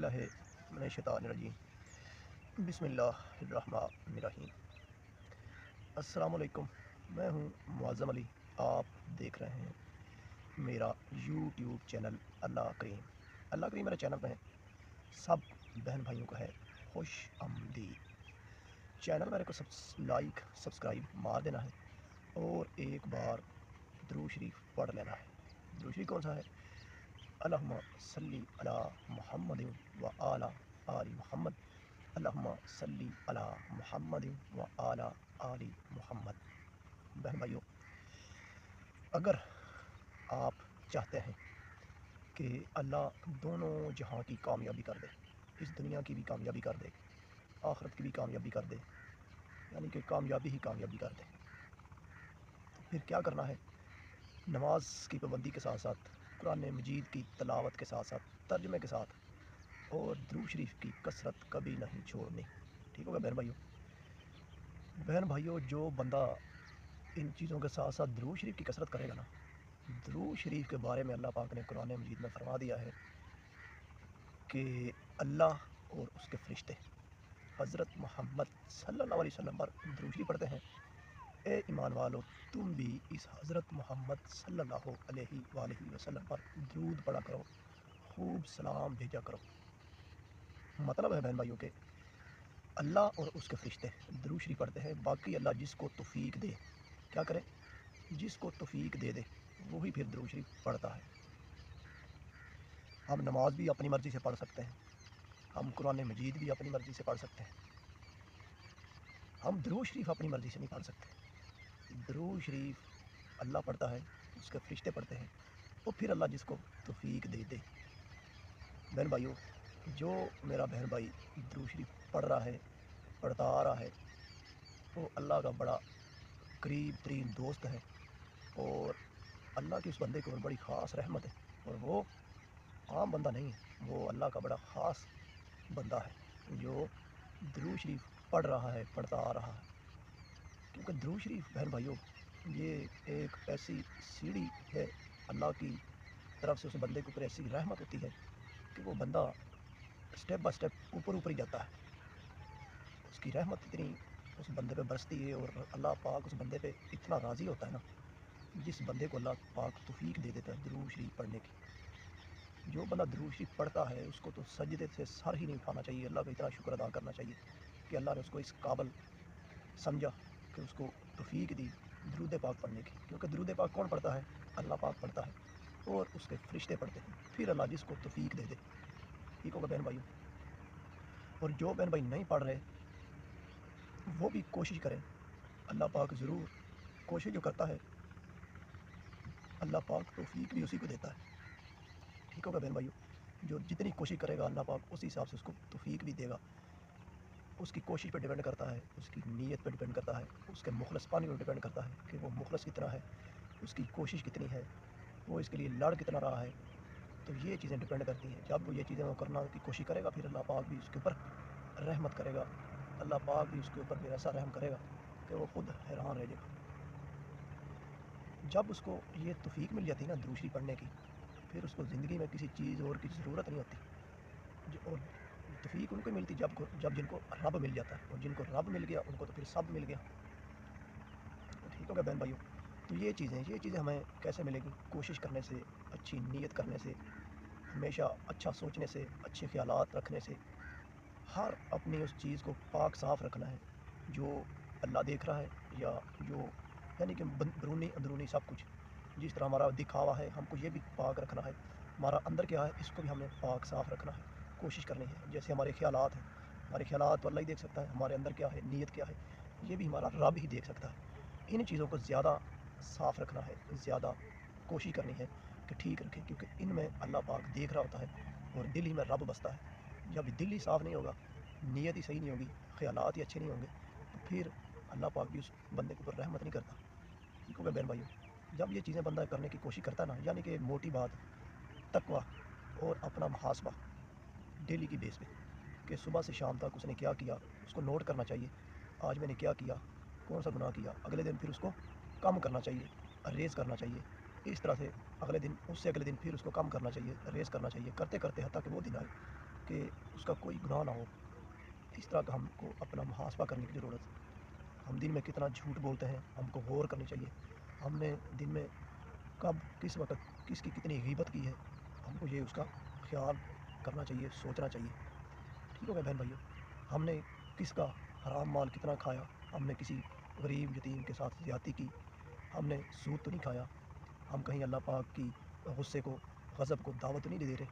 बिल्लाहि मिनश्शैतानिर्रजीम बिस्मिल्लाहिर्रहमानिर्रहीम। अस्सलाम वालेकुम। मैं हूँ मुअज़्ज़म अली। आप देख रहे हैं मेरा यूट्यूब चैनल अल्लाह करीम। अल्लाह करीम मेरे चैनल पे सब बहन भाइयों को है खुश आमदीद। चैनल मेरे को लाइक सब्सक्राइब मार देना है और एक बार दुरूद शरीफ पढ़ लेना है। दुरूद शरीफ कौन सा है? अल्लाहुम्मा सल्ली अला मुहम्मदिन व आला आली मुहम्मद। अल्लाहुम्मा सल्ली अला मुहम्मदिन व आला आली मुहम्मद। बहन भाइयों, अगर आप चाहते हैं कि अल्लाह दोनों जहां की कामयाबी कर दे, इस दुनिया की भी कामयाबी कर दे, आखिरत की भी कामयाबी कर दे, यानी कि कामयाबी ही कामयाबी कर दे, तो फिर क्या करना है? नमाज की पाबंदी के साथ साथ, कुरान मजीद की तलावत के साथ साथ, तर्जमे के साथ और दुरूद शरीफ की कसरत कभी नहीं छोड़नी। ठीक होगा बहन भाइयों? बहन भाइयों, जो बंदा इन चीज़ों के साथ साथ दुरूद शरीफ की कसरत करेगा ना, दुरूद शरीफ के बारे में अल्लाह पाक ने कुरान मजीद में फरमा दिया है कि अल्लाह और उसके फरिश्ते हज़रत मोहम्मद सल्लल्लाहु अलैहि वसल्लम पर दुरूद शरीफ पढ़ते हैं। ए ईमान वालो, तुम भी इस हज़रत मोहम्मद सल्लल्लाहु अलैहि वसल्लम पर दुरूद पढ़ा करो, खूब सलाम भेजा करो। मतलब है बहन भाइयों के अल्लाह और उसके फरिश्ते दुरूद शरीफ पढ़ते हैं। बाकी अल्लाह जिसको तौफीक दे, क्या करे? जिसको तौफीक दे दे वही फिर दुरूद शरीफ पढ़ता है। हम नमाज भी अपनी मर्ज़ी से पढ़ सकते हैं, हम कुरान मजीद भी अपनी मर्ज़ी से पढ़ सकते हैं, हम दुरूद शरीफ अपनी मर्ज़ी से नहीं पढ़ सकते। दुरूद शरीफ अल्लाह पढ़ता है, उसके फरिश्ते पढ़ते हैं, और फिर अल्लाह जिसको तौफीक दे दे। बहन भाइयों, जो मेरा बहन भाई दुरूद शरीफ पढ़ रहा है, पढ़ता आ रहा है, वो अल्लाह का बड़ा करीब तरीन दोस्त है और अल्लाह की उस बंदे के ऊपर बड़ी ख़ास रहमत है। और वो आम बंदा नहीं है, वो अल्लाह का बड़ा ख़ास बंदा है जो दुरूद शरीफ पढ़ रहा है, पढ़ता आ रहा है। क्योंकि दुरूद शरीफ बहन भाइयों, ये एक ऐसी सीढ़ी है अल्लाह की तरफ से, उस बंदे के ऊपर ऐसी रहमत होती है कि वो बंदा स्टेप बाय स्टेप ऊपर ऊपर ही जाता है। उसकी रहमत इतनी उस बंदे पे बरसती है और अल्लाह पाक उस बंदे पे इतना राज़ी होता है ना, जिस बंदे को अल्लाह पाक तौफीक दे देता है दुरूद शरीफ पढ़ने की। जो बंदा दुरूद शरीफ पढ़ता है उसको तो सजदे से सर ही नहीं उठाना चाहिए, अल्लाह का इतना शुक्र अदा करना चाहिए कि अल्लाह ने उसको इस काबिल समझा कि उसको तौफीक दी दुरूद पाक पढ़ने की। क्योंकि दुरूद पाक कौन पढ़ता है? अल्लाह पाक पढ़ता है और उसके फरिश्ते पढ़ते हैं, फिर अल्लाह जिसको तौफीक दे दे। ठीक होगा बहन भाइयों? और जो बहन भाई नहीं पढ़ रहे वो भी कोशिश करें, अल्लाह पाक ज़रूर कोशिश जो करता है अल्लाह पाक तौफीक भी उसी को देता है। ठीक होगा बहन भाइयों? जो जितनी कोशिश करेगा अल्लाह पाक उसी हिसाब से उसको तौफीक भी देगा। उसकी कोशिश पे डिपेंड करता है, उसकी नीयत पे डिपेंड करता है, उसके मुखलसपन पे डिपेंड करता है कि वो मुखलस कितना है, उसकी कोशिश कितनी है, वो इसके लिए लड़ कितना रहा है। तो ये चीज़ें डिपेंड करती हैं। जब वो ये चीज़ें वो करना की कोशिश करेगा, फिर अल्लाह पाक भी उसके ऊपर रहमत करेगा। अल्लाह पाक भी उसके ऊपर फिर ऐसा रहम करेगा कि वो खुद हैरान रह जाएगा। जब उसको ये तौफीक मिल जाती है ना दुरूद शरीफ पढ़ने की, फिर उसको ज़िंदगी में किसी चीज़ और की ज़रूरत नहीं होती। और तौफीक उनको मिलती जब जिनको रब मिल जाता है, और जिनको रब मिल गया उनको तो फिर सब मिल गया। तो ठीक हो गया बहन भाइयों? तो ये चीज़ें हमें कैसे मिलेगी? कोशिश करने से, अच्छी नीयत करने से, हमेशा अच्छा सोचने से, अच्छे ख्यालात रखने से। हर अपनी उस चीज़ को पाक साफ़ रखना है जो अल्लाह देख रहा है, या जो यानी कि बरूनी अंदरूनी सब कुछ। जिस तरह हमारा दिखावा है, हमको ये भी पाक रखना है। हमारा अंदर क्या है, इसको भी हमने पाक साफ़ रखना है, कोशिश करनी है। जैसे हमारे ख़्यालात हैं, हमारे ख़्यालात तो अल्लाह ही देख सकता है, हमारे अंदर क्या है, नीयत क्या है, ये भी हमारा रब ही देख सकता है। इन चीज़ों को ज़्यादा साफ़ रखना है, ज़्यादा कोशिश करनी है कि ठीक रखें, क्योंकि इनमें अल्लाह पाक देख रहा होता है और दिल ही में रब बसता है। जब दिल ही साफ़ नहीं होगा, नीयत ही सही नहीं होगी, ख़्यालात ही अच्छे नहीं होंगे, तो फिर अल्लाह पाक भी उस बंदे के ऊपर रहमत नहीं करता। ठीक हो गया बहन भाइयों? जब ये चीज़ें बंदा करने की कोशिश करता है ना, यानी कि मोटी बात, तकवा और अपना मुहासबा डेली की बेस पे, कि सुबह से शाम तक उसने क्या किया, उसको नोट करना चाहिए। आज मैंने क्या किया, कौन सा गुनाह किया, अगले दिन फिर उसको कम करना चाहिए, रेज़ करना चाहिए। इस तरह से अगले दिन, उससे अगले दिन फिर उसको कम करना चाहिए, रेज़ करना चाहिए, करते करते हत्ता कि वो दिन आए کہ اس کا کوئی گناہ نہ ہو، اس طرح کا ہم کو اپنا محاسبہ کرنے کی ضرورت ہے۔ ہم دن میں کتنا جھوٹ بولتے ہیں، ہم کو غور کرنی چاہیے۔ ہم نے دن میں کب کس وقت کس کی کتنی غیبت کی ہے، ہم کو یہ اس کا خیال کرنا چاہیے، سوچنا چاہیے۔ ٹھیک ہو گیا بہن بھائیو؟ ہم نے کس کا حرام مال کتنا کھایا، ہم نے کسی غریب یتیم کے ساتھ زیادتی کی، ہم نے سود تو نہیں کھایا، ہم کہیں اللہ پاک کی غصے کو غضب کو دعوت نہیں دے رہے۔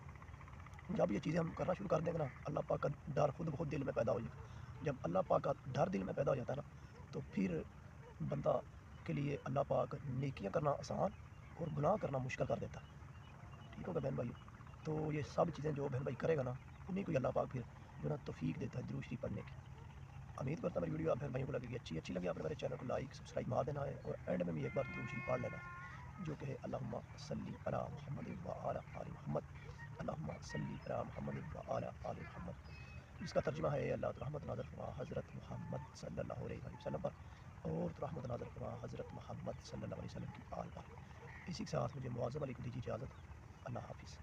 جب یہ چیزیں ہم کرنا شروع کر دیں گے نا، اللہ پاک کا ڈر خود بخود دل میں پیدا ہو جائے گا۔ جب اللہ پاک کا ڈر دل میں پیدا ہو جاتا ہے نا، تو پھر بندہ کے لیے اللہ پاک نیکیاں کرنا آسان اور گناہ کرنا مشکل کر دیتا ہے۔ ٹھیک ہوگا بہن بھائی؟ تو یہ سب چیزیں جو بہن بھائی کرے گا نا، انہیں کو اللہ پاک پھر جو نا توفیق دیتا ہے درود شریف پڑھنے کی۔ امید کرتا ہوں میری ویڈیو آپ بہن بھائیوں کو لگے گی اچھی لگی آپ نے میرے چینل کو لائک سبسکرائب مار دینا ہے، اور اینڈ میں بھی ایک بار درود شریف پڑھ لینا ہے، جو کہ ہے اللہم صلی علی محمد و علی آل محمد، اللہم صلی علی محمد و علی آل محمد، جس کا ترجمہ ہے اے اللہ تو رحمت نازل فرما حضرت محمد صلی اللہ علیہ وسلم پر، اور تو رحمت نازل فرما حضرت محمد صلی اللہ علیہ وسلم کی آل پر۔ اسی کے ساتھ مجھے معظم علی کو دیجیے اجازت۔ اللہ حافظ۔